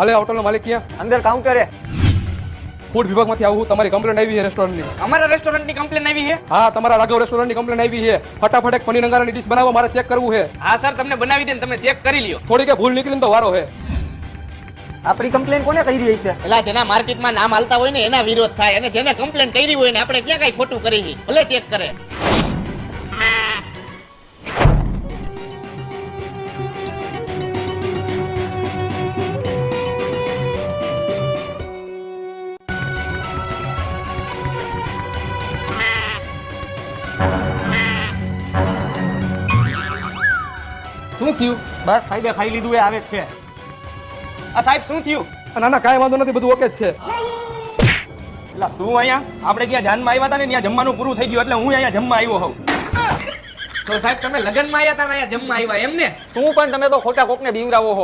હાલે હોટલનો માલિક ક્યાં? અંદર કાઉન્ટરે. ફૂડ વિભાગમાંથી આવું તમારી કમ્પ્લેન આવી છે રેસ્ટોરન્ટની. અમારા રેસ્ટોરન્ટની કમ્પ્લેન આવી છે? હા, તમારા રાઘવ રેસ્ટોરન્ટની કમ્પ્લેન આવી છે. ફટાફટ એક પનીર અંગારાની ડીશ બનાવો, મારે ચેક કરવું છે. હા સર, તમને બનાવી દે ને તમે ચેક કરી લ્યો. થોડી કે ભૂલ નીકળીને તો વારો છે. આપણી કમ્પ્લેન કોને કરી રહી છે? પેલા જેના માર્કેટમાં નામ હાલતા હોય ને એના વિરોધ થાય, અને જેને કમ્પ્લેન કરી હોય ને આપણે ક્યાં કઈ ખોટું કરી છે, ભલે ચેક કરે. શું થયું? બસ સાહેબે ખાઈ લીધું એ આવે જ છે. આ સાહેબ શું થયું? ના ના, કાંઈ વાંધો નથી, બધું ઓકે જ છે. એટલે તું અહીંયા આપણે ક્યાં જાનમાં આવ્યા હતા ને ત્યાં જમવાનું પૂરું થઈ ગયું એટલે હું અહીંયા જમવા આવ્યો હોઉં. તો સાહેબ તમે લગ્નમાં આવ્યા હતા ને અહીંયા જમવા આવ્યા એમ ને? શું પણ તમે તો ખોટા કોકને બીવરાવો છો.